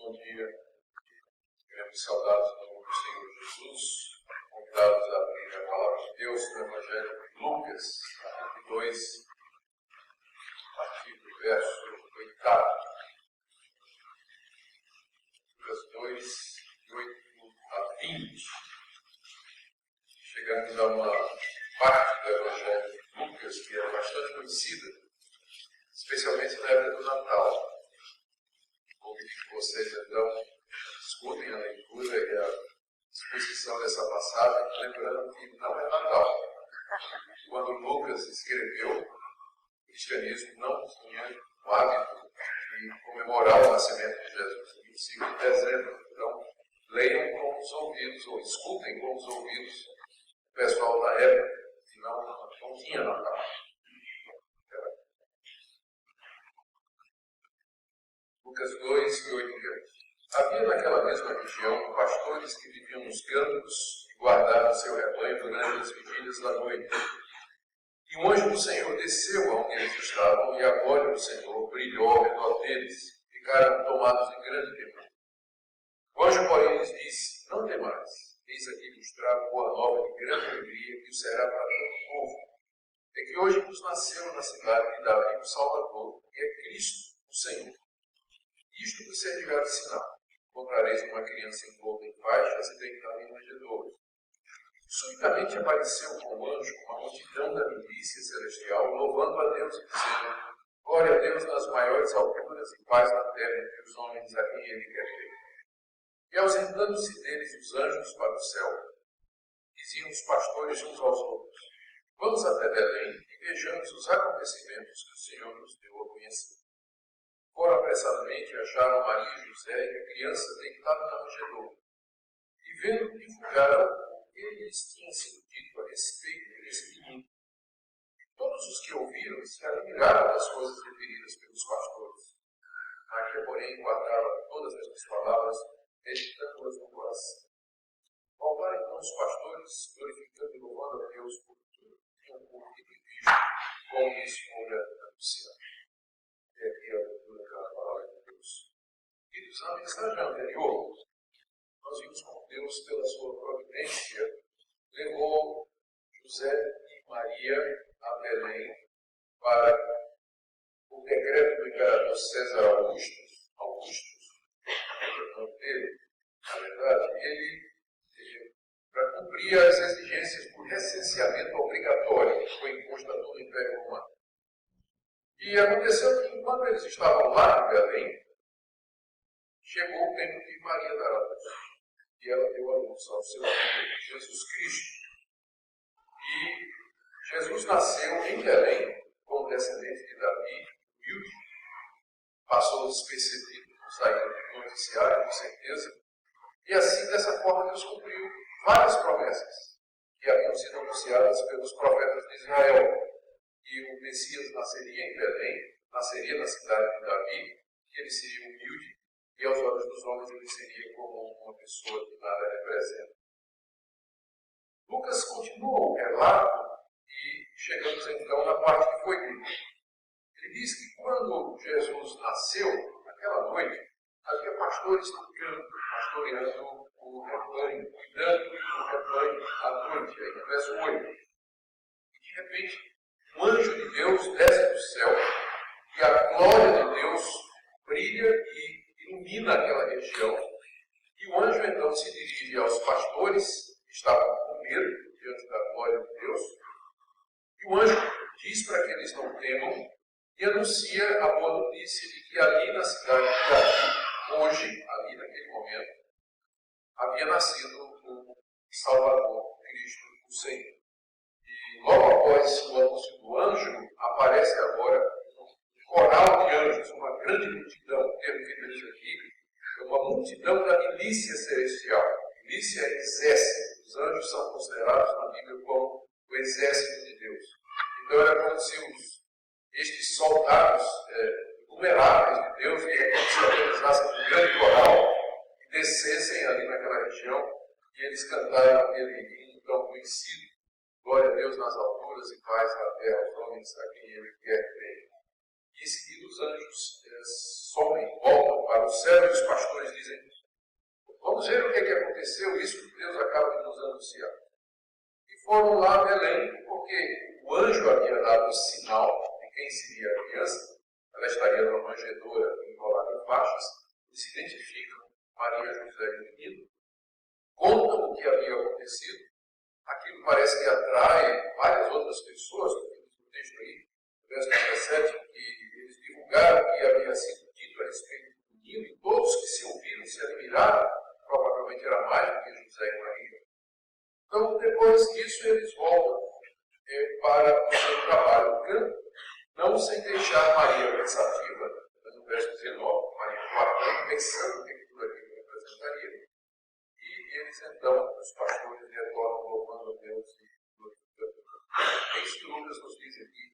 Bom dia. Queremos saudar o nome do Senhor Jesus, convidados a abrir a palavra de Deus no Evangelho de Lucas, capítulo 2, a partir do verso 8. Lucas 2, de 8 a 20. Chegamos a uma parte do Evangelho de Lucas que é bastante conhecida, especialmente na época do Natal. Convido que vocês, então, escutem a leitura e a exposição dessa passagem, lembrando que não é Natal. Quando Lucas escreveu, o cristianismo não tinha o hábito de comemorar o nascimento de Jesus, 25 de dezembro. Então, leiam com os ouvidos, ou escutem com os ouvidos o pessoal da época, que não tinha Natal. Lucas 2, de 8 em diante. Havia naquela mesma região pastores que viviam nos campos e guardavam seu rebanho durante as vigílias da noite. E um anjo do Senhor desceu aonde eles estavam, e a glória do Senhor brilhou ao redor deles. Ficaram tomados de grande temor. O anjo, porém, lhes disse: Não temais, eis aqui vos trago boa nova de grande alegria, que o será para todo o povo. É que hoje vos nasceu na cidade de Davi um Salvador, que é Cristo, o Senhor. Isto vos servirá de sinal. Encontrareis uma criança envolta em faixas e deitada em manjedoura. Subitamente apareceu com o anjo uma multidão da milícia celestial, louvando a Deus e dizendo: Glória a Deus nas maiores alturas e paz na terra entre os homens a quem Ele quer ver. E ausentando-se deles os anjos para o céu, diziam os pastores uns aos outros: Vamos até Belém e vejamos os acontecimentos que o Senhor nos deu a conhecer. Foram apressadamente e acharam Maria e José e a criança deitada na manjedoura. E vendo, divulgaram o que lhes tinha sido dito a respeito desse menino. Todos os que ouviram se admiraram das coisas referidas pelos pastores. Maria, porém, guardava todas estas palavras, meditando-as no coração. Voltaram então os pastores, glorificando e louvando a Deus por tudo que tinham ouvido e visto, como isso fora anunciado. É aqui a leitura da palavra de Deus. Queridos, na mensagem anterior, nós vimos como Deus, pela sua providência, levou José e Maria a Belém para o decreto do imperador César Augustus, o nome dele, na verdade, ele para cumprir as exigências do recenseamento obrigatório que foi imposto a todo o Império Romano. E aconteceu que, enquanto eles estavam lá em Belém, chegou o tempo de Maria dar a luz. E ela deu a luz ao seu filho, Jesus Cristo. E Jesus nasceu em Belém, como descendente de Davi, humilde. Passou despercebido no saída do noticiário, com certeza. E assim, dessa forma, Deus cumpriu várias promessas que haviam sido anunciadas pelos profetas de Israel. Que o Messias nasceria em Belém, nasceria na cidade de Davi, que ele seria humilde, e aos olhos dos homens ele seria como uma pessoa que nada representa. Lucas continua o relato e chegamos então na parte que foi dita. Ele diz que quando Jesus nasceu, naquela noite, havia pastores no campo, pastoreando o rebanho, cuidando do rebanho à noite, aí no verso 8. E de repente, um anjo de Deus desce do céu e a glória de Deus brilha e ilumina aquela região. E o anjo então se dirige aos pastores que estavam com medo diante da glória de Deus. E o anjo diz para que eles não temam e anuncia a boa notícia de que ali na cidade de Davi, hoje, ali naquele momento, havia nascido um Salvador, Cristo, o Senhor. Logo após o anúncio do anjo, aparece agora um coral de anjos, uma grande multidão. O termo que ele aqui é uma multidão da milícia celestial. Milícia é exército. Os anjos são considerados na Bíblia como o exército de Deus. Então era como se estes soldados inumeráveis de Deus, que é como se organizassem um grande coral, e descessem ali naquela região, e eles cantaram aquele hino tão conhecido: Glória a Deus nas alturas e paz na terra aos homens a quem Ele quer ver. E em seguida os anjos somem, voltam para o céu e os pastores dizem: vamos ver o que aconteceu, isso que Deus acaba de nos anunciar. E foram lá a Belém, porque o anjo havia dado um sinal de quem seria a criança. Ela estaria numa manjedoura enrolada em faixas. Eles se identificam, Maria, José e o menino, contam o que havia acontecido. Aquilo parece que atrai várias outras pessoas, porque no texto aí, no verso 17, que eles divulgaram o que havia sido dito a respeito do menino, e todos que se ouviram se admiraram, provavelmente era mais do que José e Maria. Então, depois disso, eles voltam para o seu trabalho no campo, não sem deixar Maria pensativa, no verso 19, Maria guardando, pensando o que tudo aquilo representaria. E eles então, os pastores, retornam louvando a Deus e glorificando. É isso que Lucas nos diz aqui,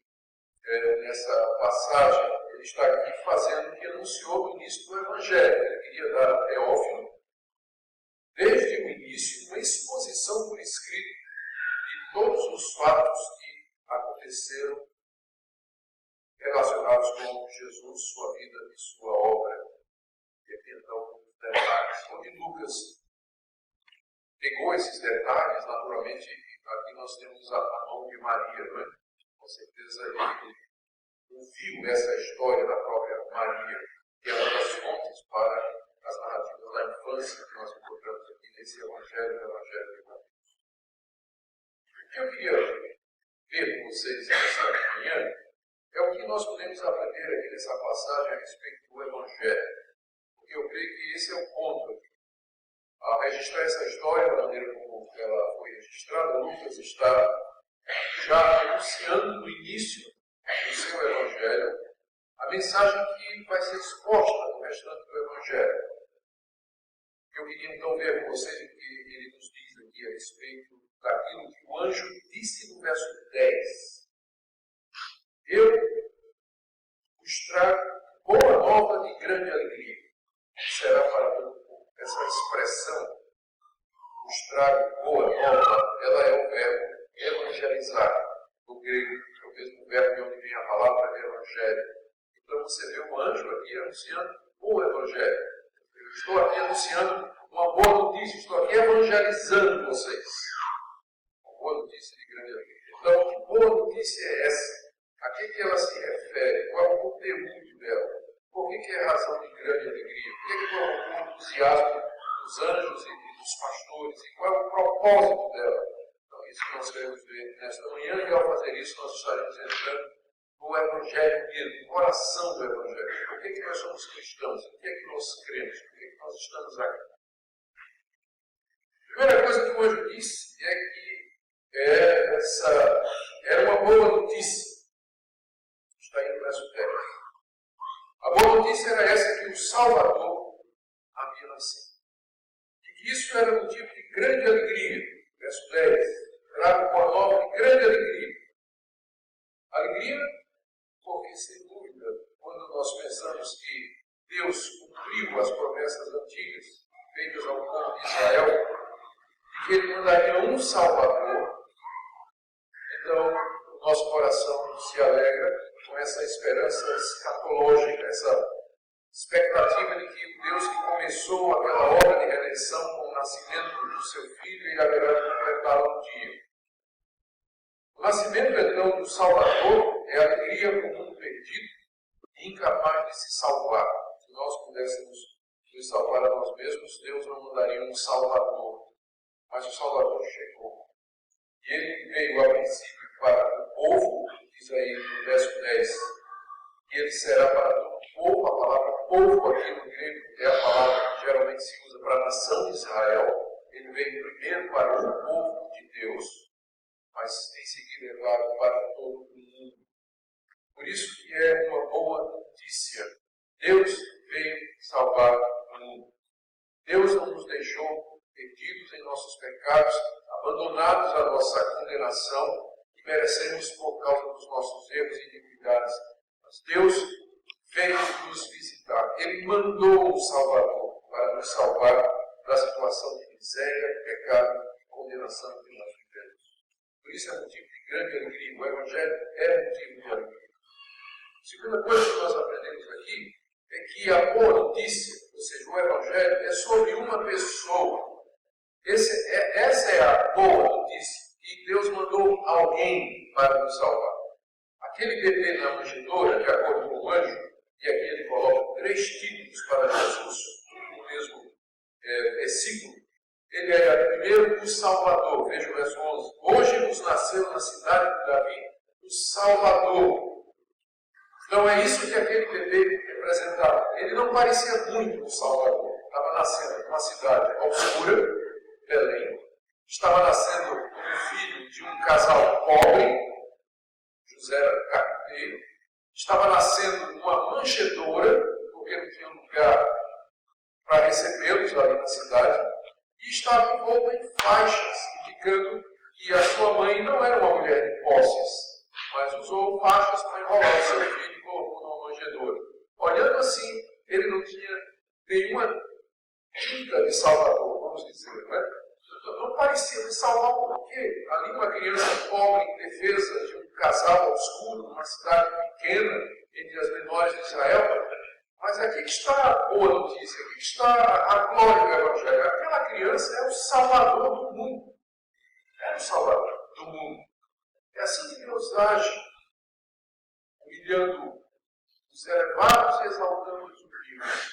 nessa passagem. Ele está aqui fazendo o que anunciou no início do Evangelho. Ele queria dar a Teófilo, desde o início, uma exposição por escrito de todos os fatos que aconteceram relacionados com Jesus, sua vida e sua obra. E aqui então os detalhes. Onde Lucas pegou esses detalhes, naturalmente, aqui nós temos a mão de Maria, não é? Com certeza ele ouviu essa história da própria Maria, que é uma das fontes para as narrativas da infância que nós encontramos aqui nesse Evangelho, o Evangelho de Mateus. O que eu queria ver com vocês nessa manhã é o que nós podemos aprender aqui nessa passagem a respeito do Evangelho. Porque eu creio que esse é o ponto aqui. Ao registrar essa história da maneira como ela foi registrada, Lucas está já anunciando no início do seu Evangelho a mensagem que vai ser exposta no restante do Evangelho. Eu queria então ver com vocês o que ele nos diz aqui a respeito daquilo que o anjo disse no verso 10. Eu vos trago boa nova de grande alegria. Será para todo o povo. Essa expressão, vos trago boa nova, ela é o verbo evangelizar. No grego, é o mesmo verbo de onde vem a palavra evangelho. Então você vê o anjo aqui anunciando o evangelho. Eu estou aqui anunciando uma boa notícia, estou aqui evangelizando vocês. Uma boa notícia de grande alegria. Então, que boa notícia é essa? A que ela se refere? Qual é o conteúdo dela? Por que é razão de grande alegria? Por que provocou o entusiasmo dos anjos e dos pastores? E qual é o propósito dela? Então, isso que nós queremos ver nesta manhã, e ao fazer isso, nós estaremos entrando no Evangelho mesmo, no coração do Evangelho. Por que nós somos cristãos? O que é que nós cremos? Por que nós estamos aqui? A primeira coisa que o anjo disse é que essa era uma boa notícia. Está aí no verso 10. A boa notícia era essa, que o Salvador havia nascido. E que isso era motivo de grande alegria. Verso 10. Trago boa nova de grande alegria. Alegria porque, sem dúvida, quando nós pensamos que Deus cumpriu as promessas antigas feitas ao povo de Israel, e que Ele mandaria um Salvador, então o nosso coração se alegra com essa esperança escatológica, essa expectativa de que o Deus que começou aquela obra de redenção com o nascimento do seu Filho, Ele haverá de completá-la um dia. O nascimento, então, do Salvador é a alegria para o mundo perdido e incapaz de se salvar. Se nós pudéssemos nos salvar a nós mesmos, Deus não mandaria um Salvador. Mas o Salvador chegou. E Ele veio a princípio para o povo, diz aí no verso 10, que Ele será para todo o povo. A palavra povo aqui no grego é a palavra que geralmente se usa para a nação de Israel. Ele veio primeiro para o povo de Deus, mas em seguida levado para todo o mundo. Por isso que é uma boa notícia. Deus veio salvar o mundo. Deus não nos deixou perdidos em nossos pecados, abandonados à nossa condenação, que merecemos por causa dos nossos erros e iniquidades. Mas Deus veio nos visitar. Ele mandou um Salvador para nos salvar da situação de miséria, pecado e condenação que nós vivemos. Por isso é motivo de grande alegria. O Evangelho é motivo de alegria. Segunda coisa que nós aprendemos aqui é que a boa notícia, ou seja, o Evangelho, é sobre uma pessoa. Essa é a boa notícia. E Deus mandou alguém para nos salvar. Aquele bebê na manjedoura, de acordo com o anjo, e aqui ele coloca 3 títulos para Jesus, no mesmo versículo. Ele era primeiro o Salvador. Veja o verso 11. Hoje vos nasceu na cidade de Davi o Salvador. Então é isso que aquele bebê representava. Ele não parecia muito o Salvador. Estava nascendo numa cidade obscura, Belém. Estava nascendo um filho de um casal pobre. José era carpinteiro. Estava nascendo uma manjedoura, porque não tinha lugar para recebê-los ali na cidade. E estava envolto em faixas, indicando que a sua mãe não era uma mulher de posses, mas usou faixas para enrolar o seu filho e colocou numa manjedoura. Olhando assim, ele não tinha nenhuma tinta de salvador, vamos dizer, não é? Não parecia de salvar por quê? Ali uma criança pobre, indefesa, de um casal obscuro, numa cidade pequena, entre as menores de Israel. Mas aqui que está a boa notícia, aqui que está a glória do Evangelho. Aquela criança é o Salvador do mundo. É o Salvador do mundo. É assim que Deus age, humilhando os elevados e exaltando os humildes.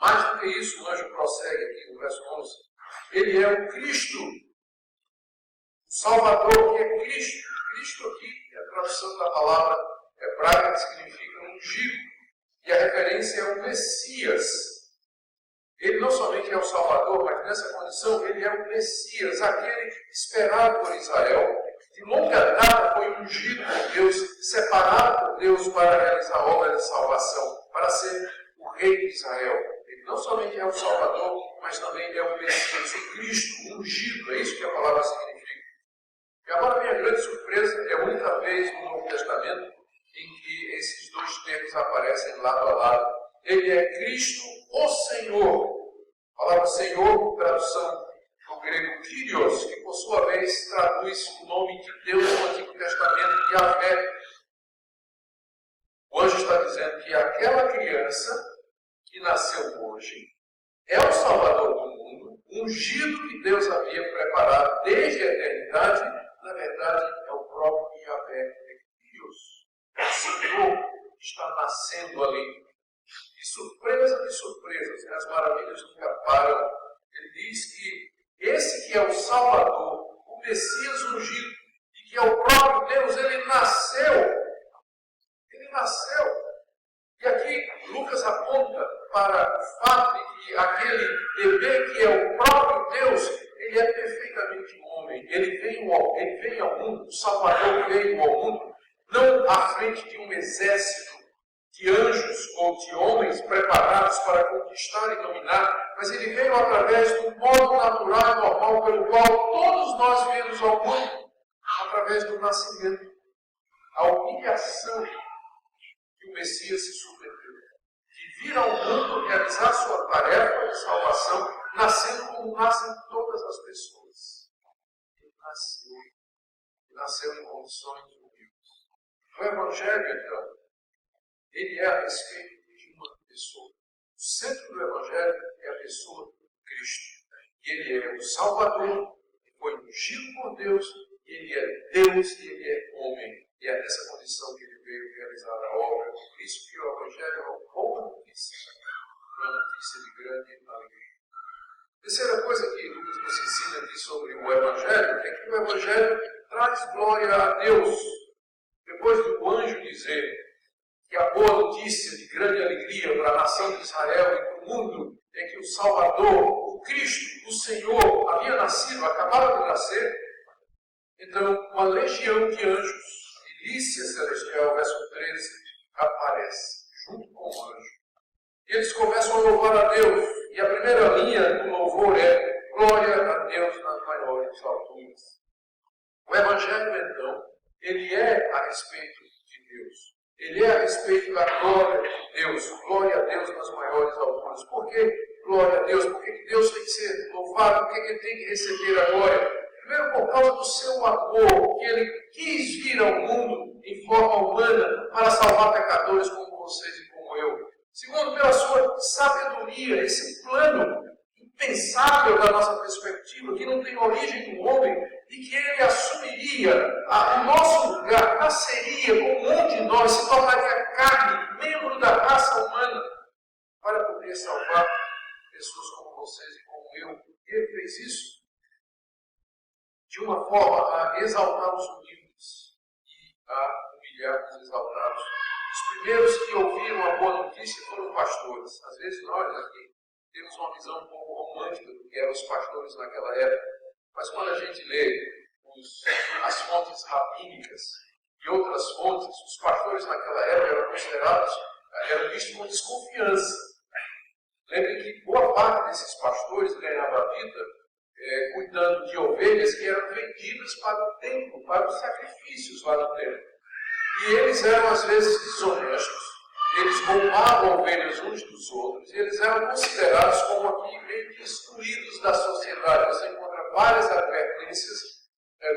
Mais do que isso, o anjo prossegue aqui no verso 11. Ele é o Cristo, o Salvador que é Cristo. Cristo aqui é a tradução da palavra hebraica que significa ungido. E a referência é o Messias. Ele não somente é o Salvador, mas nessa condição ele é o Messias, aquele esperado por Israel, que de longa data foi ungido por Deus, separado por Deus para realizar a obra de salvação, para ser o Rei de Israel. Ele não somente é o Salvador, mas também é o Messias, o Cristo ungido. É isso que a palavra significa. E agora vem a grande surpresa, é a única vez no Novo Testamento em que esses 2 termos aparecem lado a lado. Ele é Cristo, o Senhor. A palavra Senhor, tradução do grego Kyrios, que por sua vez traduz o nome de Deus no Antigo Testamento, Yahvé. O anjo está dizendo que aquela criança que nasceu hoje é o Salvador do mundo, ungido que Deus havia preparado desde a eternidade. Na verdade, é o próprio Yahvé, Kyrios. O Senhor está nascendo ali. E surpresa de surpresas, as maravilhas nunca param. Ele diz que esse que é o Salvador, o Messias ungido, e que é o próprio Deus, ele nasceu. Ele nasceu. E aqui Lucas aponta para o fato de que aquele bebê que é o próprio Deus, ele é perfeitamente homem. Ele veio ao mundo, o Salvador veio ao mundo, não à frente de um exército de anjos ou de homens preparados para conquistar e dominar, mas ele veio através do modo natural e normal pelo qual todos nós viemos ao mundo, através do nascimento. A humilhação que o Messias se submeteu, de vir ao mundo realizar sua tarefa de salvação, nascendo como nascem todas as pessoas. Ele nasceu em condições humildes. O Evangelho, então, ele é a respeito de uma pessoa. O centro do Evangelho é a pessoa de Cristo. E ele é o Salvador, que foi ungido por Deus, e ele é Deus e ele é homem. E é nessa condição que ele veio realizar a obra. Por isso que o Evangelho é uma boa notícia, uma notícia de grande alegria. Terceira coisa que Lucas nos ensina aqui sobre o Evangelho é que o Evangelho traz glória a Deus. Depois do anjo dizer que a boa notícia de grande alegria para a nação de Israel e para o mundo é que o Salvador, o Cristo, o Senhor, havia nascido, acabava de nascer. Então, uma legião de anjos, milícia celestial, verso 13, aparece junto com o anjo. E eles começam a louvar a Deus. E a primeira linha do louvor é glória a Deus nas maiores alturas. O Evangelho, então, ele é a respeito de Deus. Ele é a respeito da glória de Deus. Glória a Deus nas maiores alturas. Por que glória a Deus? Por que Deus tem que ser louvado? Por que ele tem que receber a glória? Primeiro, por causa do seu amor, que ele quis vir ao mundo em forma humana para para salvar pecadores como vocês e como eu. Segundo, pela sua sabedoria, esse plano impensável da nossa perspectiva, que não tem origem no homem, e que ele assumiria o nosso lugar, nasceria como um de nós, se tornaria carne, membro da raça humana, para poder salvar pessoas como vocês e como eu. E ele fez isso de uma forma a exaltar os humildes e a humilhar os exaltados. Os primeiros que ouviram a boa notícia foram os pastores. Às vezes nós aqui temos uma visão um pouco romântica do que eram os pastores naquela época, mas quando a gente lê as fontes rabínicas e outras fontes, os pastores naquela época eram considerados, eram vistos com desconfiança. Lembrem que boa parte desses pastores ganhava a vida cuidando de ovelhas que eram vendidas para o templo, para os sacrifícios lá no templo. E eles eram às vezes desonestos, eles roubavam ovelhas uns dos outros, e eles eram considerados como aqui meio que excluídos da sociedade. Você encontra várias advertências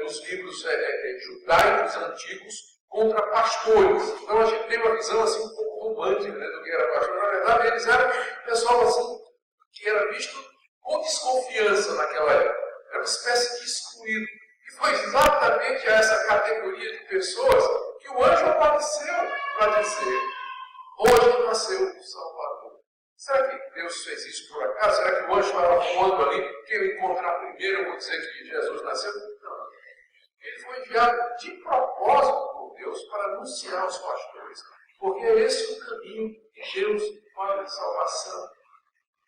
nos livros judaicos antigos contra pastores. Então a gente tem uma visão assim um pouco romântica, né, do que era pastor. Na verdade, eles eram pessoal assim que era visto com desconfiança naquela época. Era uma espécie de excluído. E foi exatamente a essa categoria de pessoas que o anjo apareceu para dizer: hoje nasceu o Salvador. Será que Deus fez isso por acaso? Será que o anjo estava voando ali? Que eu encontrar primeiro, eu vou dizer que Jesus nasceu? Não. Ele foi enviado de propósito por Deus para anunciar aos pastores. Porque é esse o caminho de Deus para a salvação.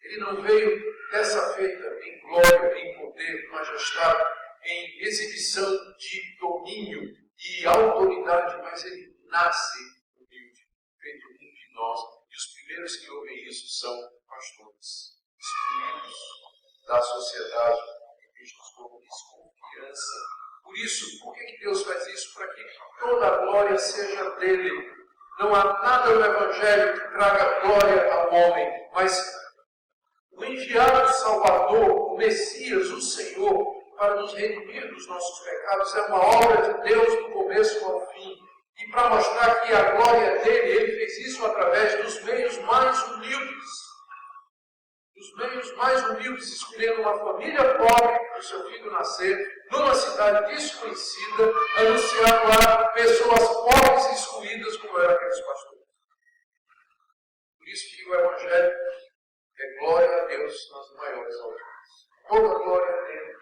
Ele não veio dessa feita em glória, em poder, majestade, em exibição de domínio e autoridade, mas ele nasce humilde, feito um de nós. E os primeiros que ouvem isso são pastores, excluídos da sociedade e vistos como desconfiança. Por isso, por que Deus faz isso? Para que toda a glória seja dele. Não há nada no Evangelho que traga glória ao homem, mas o enviado Salvador, o Messias, o Senhor, para nos redimir dos nossos pecados, é uma obra de Deus do começo ao fim. E para mostrar que a glória dele, ele fez isso através dos meios mais humildes. Dos meios mais humildes, escolhendo uma família pobre para o seu filho nascer, numa cidade desconhecida, anunciando lá pessoas pobres e excluídas como eram aqueles pastores. Por isso que o Evangelho é glória a Deus nas maiores alturas. Toda glória é dele.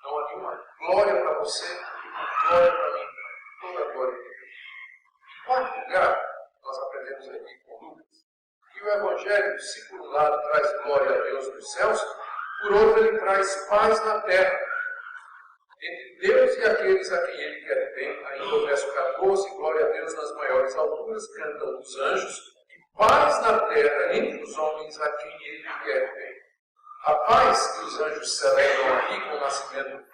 Não há nenhuma glória para você e uma glória para mim. Toda glória é dele. Em quarto lugar, nós aprendemos aqui com Lucas que o Evangelho, se por um lado traz glória a Deus nos céus, por outro ele traz paz na terra. Entre Deus e aqueles a quem ele quer bem, ainda o verso 14, glória a Deus nas maiores alturas, cantam os anjos, e paz na terra entre os homens a quem ele quer bem. A paz que os anjos celebram aqui com o nascimento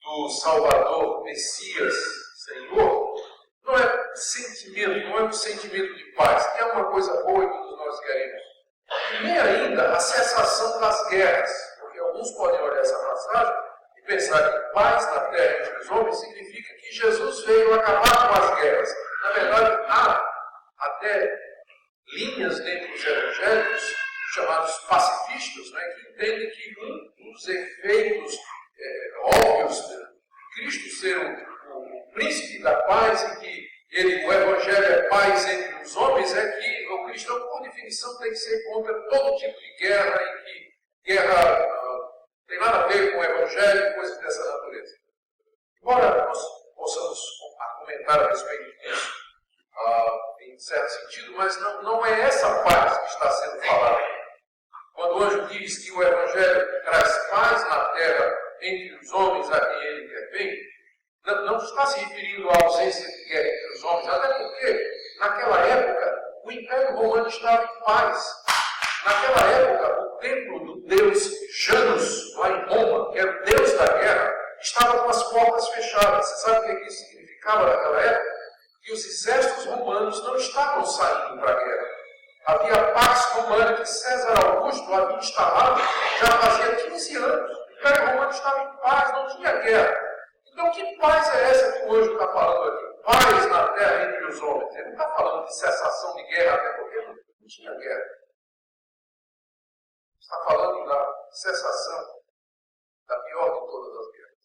do Salvador, Messias, Senhor, não é sentimento, não é um sentimento de paz, que é uma coisa boa e todos nós queremos. E nem ainda a cessação das guerras, porque alguns podem olhar essa passagem e pensar que paz na terra entre os homens significa que Jesus veio acabar com as guerras. Na verdade, há até linhas dentro dos evangélicos, chamados pacifistas, né, que entendem que um dos efeitos óbvios de Cristo ser o príncipe da paz e que o Evangelho é paz entre os homens é que o cristão, por definição, tem que ser contra todo tipo de guerra e que guerra tem nada a ver com o Evangelho e coisas dessa natureza. Embora nós possamos argumentar a respeito disso em certo sentido, mas não é essa paz que está sendo falada. Quando o anjo diz que o Evangelho traz paz na terra entre os homens a quem ele quer bem, não está se referindo à ausência de guerra entre os homens, até porque, naquela época, o Império Romano estava em paz. Naquela época, o templo do deus Janus, lá em Roma, que era o deus da guerra, estava com as portas fechadas. Você sabe o que isso significava naquela época? Que os exércitos romanos não estavam saindo para a guerra. Havia a Pax Romana que César Augusto havia instalado já fazia 15 anos. O Império Romano estava em paz, não tinha guerra. Então, que paz é essa que o anjo está falando aqui? Paz na terra entre os homens. Ele não está falando de cessação de guerra, até porque não tinha guerra. Está falando da cessação da pior de todas as guerras.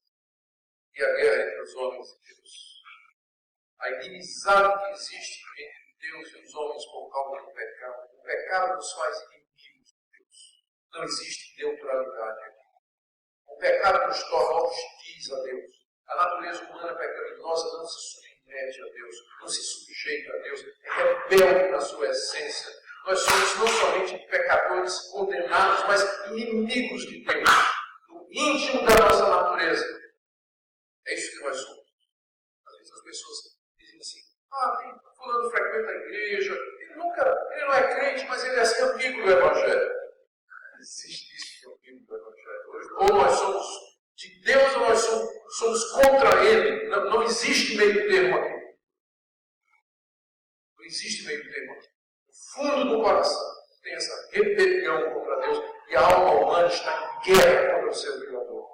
E a guerra entre os homens e Deus. A inimizade que existe entre Deus e os homens por causa do pecado. O pecado nos faz inimigos de Deus. Não existe neutralidade aqui. O pecado nos torna hostis a Deus. A natureza humana pecaminosa não se submete a Deus, não se sujeita a Deus, é rebelde na sua essência. Nós somos não somente pecadores condenados, mas inimigos de Deus, no íntimo da nossa natureza. É isso que nós somos. Às vezes as pessoas dizem assim, fulano frequenta a igreja, ele não é crente, mas ele é assim, amigo do Evangelho. Não existe isso que é amigo do Evangelho. Ou nós somos de Deus ou nós somos contra Ele. Não existe meio termo aqui. Não existe meio termo aqui. No fundo do coração tem essa rebelião contra Deus e a alma humana está em guerra contra o seu Criador.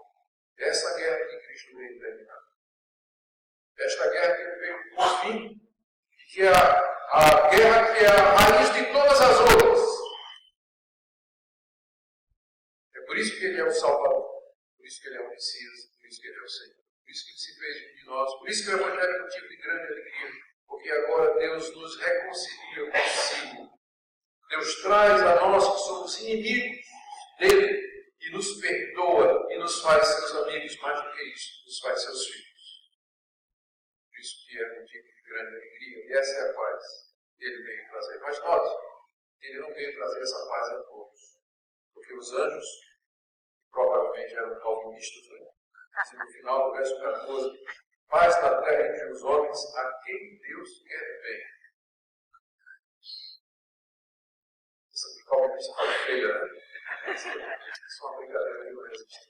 É essa guerra que Cristo veio terminar. Esta guerra que ele veio por fim, que é a guerra que é a raiz de todas as outras. É por isso que Ele é o Salvador. Por isso que Ele é o Messias, por isso que Ele é o Senhor, por isso que Ele se fez de nós, por isso que o Evangelho é motivo de grande alegria, porque agora Deus nos reconcilia consigo. Deus traz a nós que somos inimigos dEle e nos perdoa e nos faz seus amigos, mais do que isso, nos faz seus filhos. Por isso que é motivo de grande alegria, e essa é a paz que Ele veio trazer. Mas note, Ele não veio trazer essa paz a todos, porque os anjos provavelmente eram calvinistas, né? Assim, no final do verso 14, paz na terra entre os homens a quem Deus quer bem. Essa calvinista está feia, né? Isso é uma brincadeira que não existe.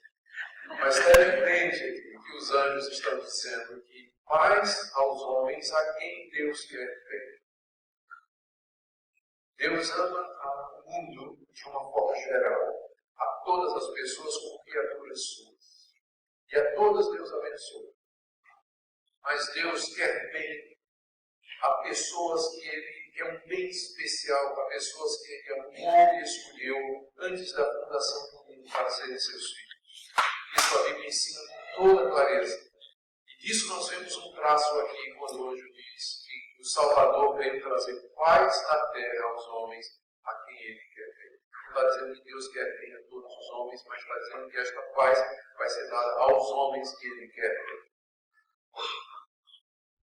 Mas é evidente aqui que os anjos estão dizendo que paz aos homens a quem Deus quer bem. Deus ama o mundo de uma forma geral. A todas as pessoas como criaturas suas. E a todas Deus abençoa. Mas Deus quer bem a pessoas que Ele é um bem especial, a pessoas que Ele amou e escolheu antes da fundação do mundo para serem seus filhos. Isso a Bíblia ensina com toda clareza. E disso nós vemos um traço aqui quando o anjo diz que o Salvador veio trazer paz na terra aos homens a quem Ele quer bem. Não está dizendo que Deus quer bem a todos os homens, mas está dizendo que esta paz vai ser dada aos homens que Ele quer bem.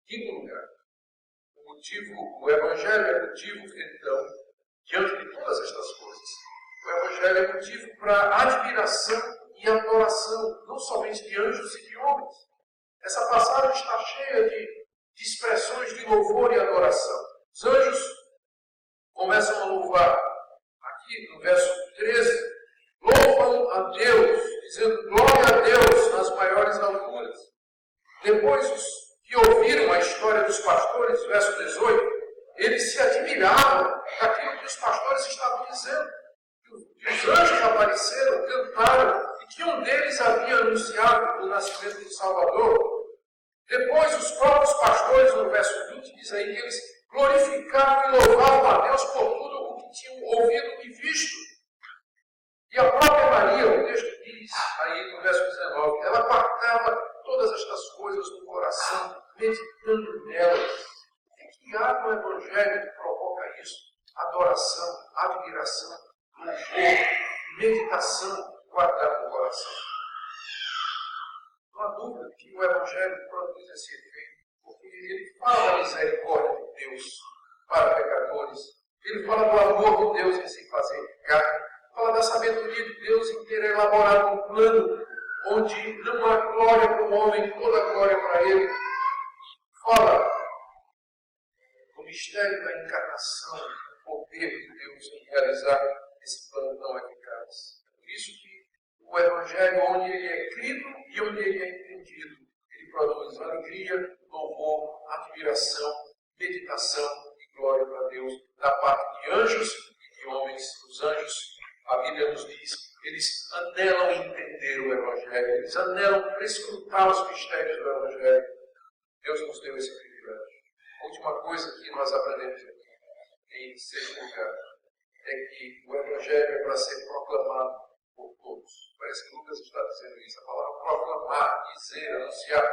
Em quinto lugar, o Evangelho é motivo, então, diante de todas estas coisas, o Evangelho é motivo para admiração e adoração, não somente de anjos e de homens. Essa passagem está cheia de expressões de louvor e adoração. Os anjos começam a louvar. Aqui no verso 13, louvam a Deus, dizendo glória a Deus nas maiores alturas. Depois, os que ouviram a história dos pastores, verso 18, eles se admiravam daquilo que os pastores estavam dizendo. Que os anjos apareceram, cantaram, e que um deles havia anunciado o nascimento do Salvador. Depois, os próprios pastores, no verso 20, diz aí que eles glorificavam e louvavam a Deus por tudo o que tinham ouvido e visto. E a própria Maria, o texto diz aí no verso 19, ela guardava todas estas coisas no coração, meditando nelas. O que há no Evangelho que provoca isso? Adoração, admiração, louvor, meditação, guardar no coração. Não há dúvida que o Evangelho produz esse efeito, porque ele fala da misericórdia de Deus para pecadores, ele fala do amor de Deus em se fazer carne, fala da sabedoria de Deus em ter elaborado um plano onde não há glória para o homem, toda a glória para ele. Fala do mistério da encarnação, do poder de Deus em realizar esse plano tão eficaz. É por isso que o Evangelho, onde ele é crido e onde ele é entendido, ele produz alegria, louvor, admiração, meditação e glória para Deus da parte de anjos e de homens. Os anjos, a Bíblia nos diz, eles anelam entender o Evangelho, eles anelam escrutar os mistérios do Evangelho. Deus nos deu esse privilégio. A última uma coisa que nós aprendemos aqui, em sexto lugar, é que o Evangelho é para ser proclamado por todos. Parece que Lucas está dizendo isso, a palavra proclamar, dizer, anunciar.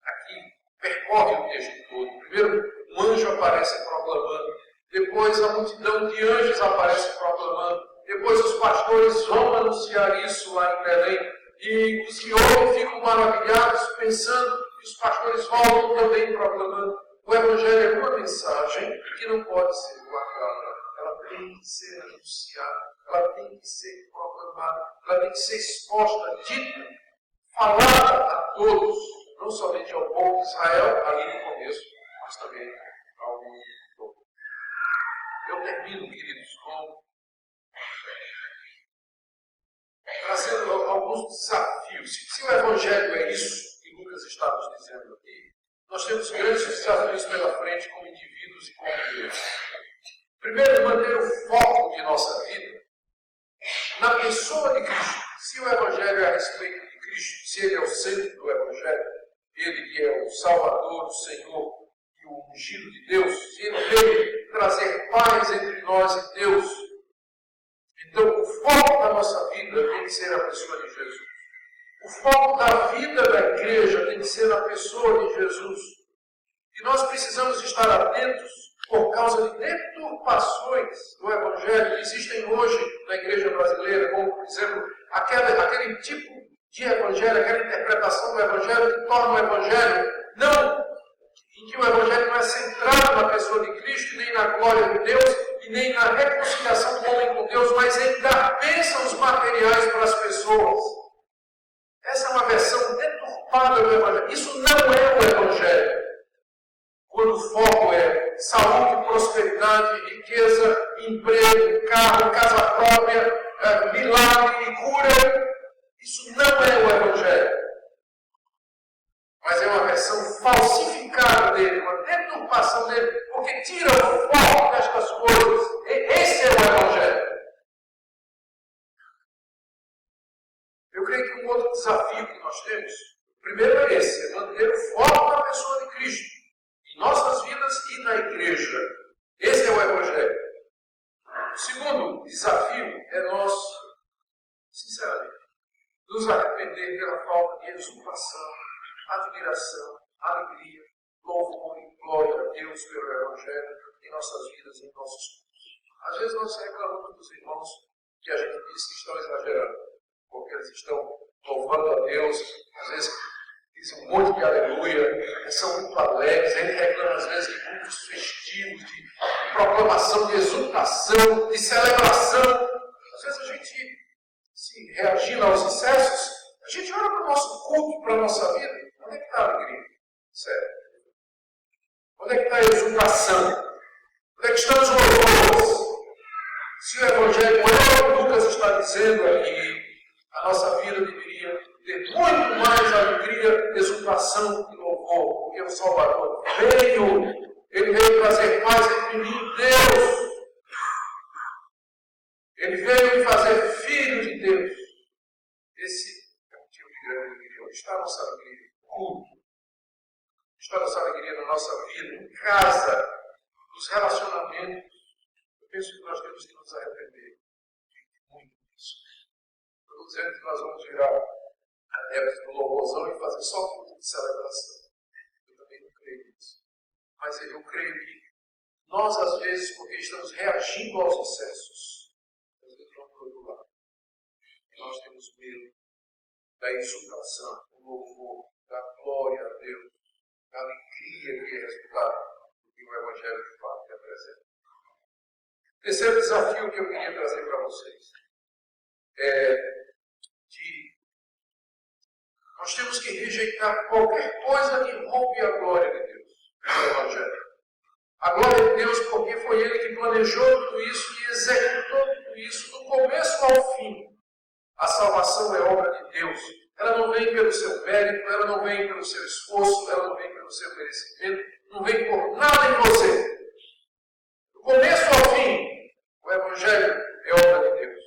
Aqui percorre o texto todo. Primeiro, um anjo aparece proclamando. Depois, a multidão de anjos aparece proclamando. Depois, os pastores vão anunciar isso lá em Belém. E os que ouvem ficam maravilhados, pensando que os pastores voltam também proclamando. O Evangelho é uma mensagem que não pode ser guardada. Ela tem que ser anunciada. Ela tem que ser proclamada. Ela tem que ser exposta, dita, falada a todos. Não somente ao povo de Israel, ali no começo, mas também ao mundo todo. Eu termino, queridos, com trazendo alguns desafios. Se o Evangelho é isso que Lucas está nos dizendo aqui, nós temos grandes desafios pela frente como indivíduos e como igreja. Primeiro, manter o foco de nossa vida na pessoa de Cristo. Se o Evangelho é a respeito de Cristo, se Ele é o centro do Evangelho, Ele que é o Salvador, o Senhor e o ungido de Deus, se Ele veio trazer paz entre nós e Deus, então o foco da nossa vida tem que ser a pessoa de Jesus. O foco da vida da igreja tem que ser na pessoa de Jesus. E nós precisamos estar atentos por causa de deturpações do Evangelho que existem hoje na igreja brasileira, como, por exemplo, aquele tipo de Evangelho, aquela interpretação do Evangelho que torna o Evangelho em que o Evangelho não é centrado na pessoa de Cristo, nem na glória de Deus, e nem na reconciliação do homem com Deus, mas em dar bênçãos materiais para as pessoas. Essa é uma versão deturpada do Evangelho. Isso não é o Evangelho. Quando o foco é saúde, prosperidade, riqueza, emprego, carro, casa própria, milagre e cura, isso não é o Evangelho. Mas é uma versão falsificada dele, uma deturpação dele, porque tira o foco destas coisas. Esse é o Evangelho. Eu creio que um outro desafio que nós temos, o primeiro é esse, é manter o foco na pessoa de Cristo, em nossas vidas e na igreja. Esse é o Evangelho. O segundo desafio é nós, sinceramente, nos arrepender pela falta de exultação, admiração, alegria, louvor e glória a Deus pelo Evangelho em nossas vidas e em nossos cultos. Às vezes nós reclamamos dos irmãos que a gente diz que estão exagerando, porque eles estão louvando a Deus, às vezes dizem um monte de aleluia, são muito alegres, a gente reclama às vezes de cultos festivos, de proclamação, de exultação, de celebração. Às vezes a gente, se reagindo aos excessos, a gente olha para o nosso culto, para a nossa vida. Onde é que está a alegria? Sério. Onde é que está a exultação? Onde é que estão os louvores? Se o Evangelho é o que Lucas está dizendo aqui, a nossa vida deveria ter muito mais alegria, exultação e louvor, porque o Salvador veio. Ele veio trazer paz entre mim e Deus. Ele veio me fazer filho de Deus. Esse é o tipo de grande alegria. Onde está a nossa alegria? Culto. Está a nossa alegria na nossa vida, em casa, nos relacionamentos. Eu penso que nós temos que nos arrepender de muito disso. Eu estou dizendo que nós vamos virar adeptos do louvorzão e fazer só culto de celebração. Eu também não creio nisso. Mas eu creio que nós, às vezes, porque estamos reagindo aos excessos, às vezes vamos para o outro lado. E nós temos medo da exultação, do louvor, da glória a Deus, da alegria que é resultado do que o Evangelho de fato representa. Terceiro desafio que eu queria trazer para vocês é nós temos que rejeitar qualquer coisa que roube a glória de Deus no Evangelho. A glória de Deus, porque foi Ele que planejou tudo isso e executou tudo isso do começo ao fim. A salvação é obra de Deus. Ela não vem pelo seu mérito, ela não vem pelo seu esforço, ela não vem pelo seu merecimento, não vem por nada em você. Do começo ao fim, o Evangelho é obra de Deus.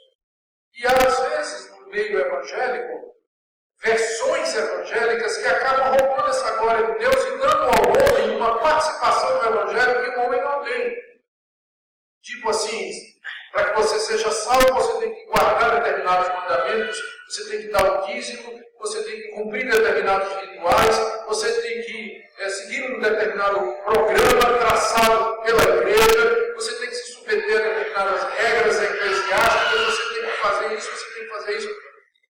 E às vezes, no meio evangélico, versões evangélicas que acabam roubando essa glória de Deus e dando ao homem uma participação no Evangelho salvo, você tem que guardar determinados mandamentos, você tem que dar o dízimo, você tem que cumprir determinados rituais, você tem que seguir um determinado programa traçado pela igreja, você tem que se submeter a determinadas regras eclesiásticas, você tem que fazer isso, você tem que fazer isso.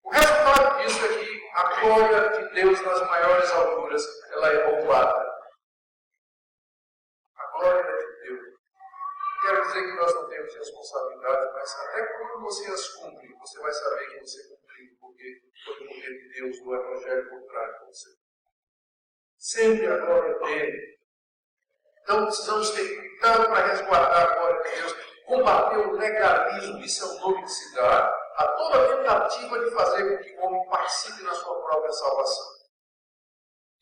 O resultado disso é que a glória de Deus nas maiores alturas, ela é roubada. A glória de Deus. Não quero dizer que nós não temos responsabilidade, mas até quando você as cumpre, você vai saber que você cumpriu, porque foi o poder de Deus do Evangelho por trás de você. Sempre a glória dele. Então precisamos ter cuidado para resguardar a glória de Deus, combater o legalismo, isso é o nome que se dá a toda tentativa de fazer com que o homem participe na sua própria salvação.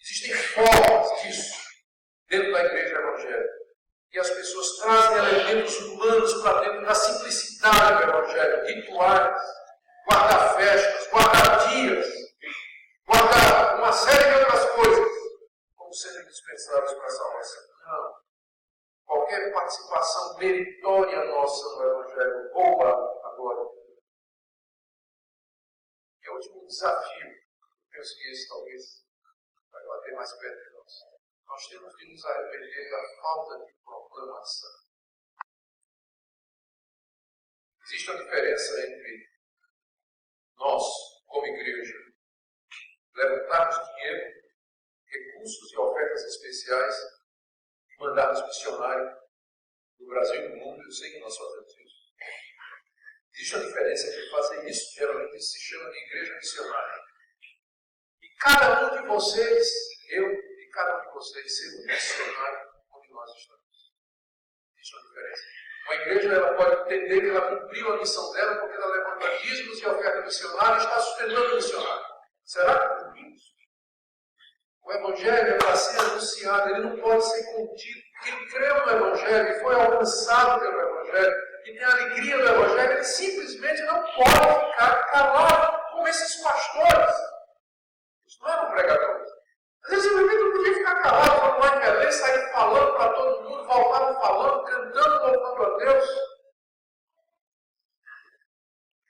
Existem formas disso dentro da igreja evangélica. E as pessoas trazem elementos humanos para dentro da simplicidade do evangelho, rituais, guardar festas, guardar dias, guardar uma série de outras coisas, como sendo indispensáveis para a salvação. Não. Qualquer participação meritória nossa no evangelho rouba a glória de Deus. E o último desafio, eu penso que esse talvez vai bater mais perto de nós. Nós temos que nos arrepender da falta de proclamação. Existe uma diferença entre nós, como igreja, levantarmos dinheiro, recursos e ofertas especiais e mandarmos missionário no Brasil e no mundo. Eu sei que nós fazemos isso. Existe uma diferença entre fazer isso, geralmente isso se chama de igreja missionária. E cada um de vocês, eu, cada um de vocês ser um missionário onde nós estamos. Existe uma diferença. Uma igreja ela pode entender que ela cumpriu a missão dela porque ela levanta dízimos e oferta missionária e está sustentando o missionário. Será que cumprimos? O Evangelho é para ser anunciado, ele não pode ser contido. Quem creu no Evangelho e foi alcançado pelo Evangelho e tem a alegria do Evangelho, ele simplesmente não pode ficar calado como esses pastores. Isso não eram pregadores. Às vezes eu não podia ficar calado, quando lá em Belém, sair falando para todo mundo, voltavam falando, cantando, louvando a Deus.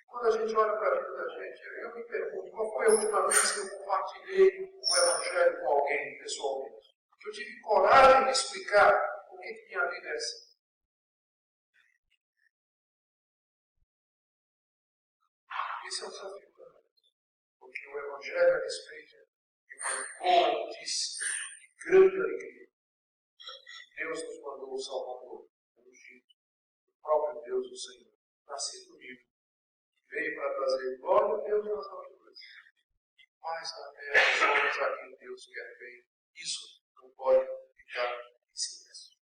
Quando a gente olha para a vida da gente, eu me pergunto, qual foi a última vez que eu compartilhei o Evangelho com alguém pessoalmente? Que eu tive coragem de explicar o que minha vida é essa. Esse é um desafio para nós. Porque o Evangelho a respeito boa notícia, de grande alegria. Deus nos mandou o Salvador, o ungido, o próprio Deus, o Senhor, nascido vivo, que veio para trazer glória a Deus nas alturas e paz na terra, os homens a quem Deus quer ver. Isso não pode ficar em silêncio.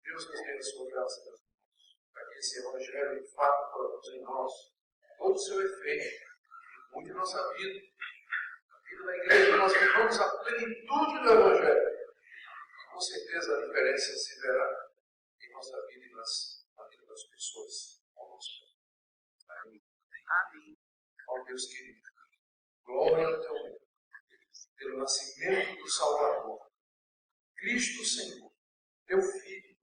Deus nos dê a sua graça, Deus, para que esse Evangelho de fato produza em nós todo o seu efeito, muito em nossa vida. Na igreja nós vivamos a plenitude do Evangelho. Com certeza a diferença se verá em nossa vida e na vida das pessoas. Amém. Amém. Ó Deus querido, glória ao teu nome, pelo nascimento do Salvador, Cristo Senhor, teu Filho,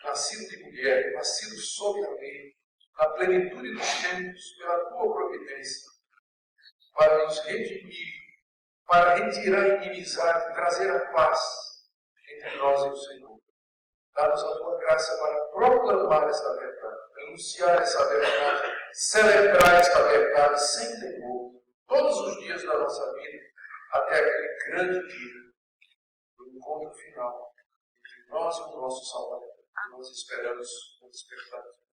nascido de mulher, nascido sob a lei, na plenitude dos tempos, pela tua providência, para nos redimir, para retirar a inimizade, trazer a paz entre nós e o Senhor. Dá-nos a tua graça para proclamar esta verdade, anunciar essa verdade, celebrar esta verdade sem temor, todos os dias da nossa vida, até aquele grande dia do encontro final entre nós e o nosso Salvador. Nós esperamos com expectativa.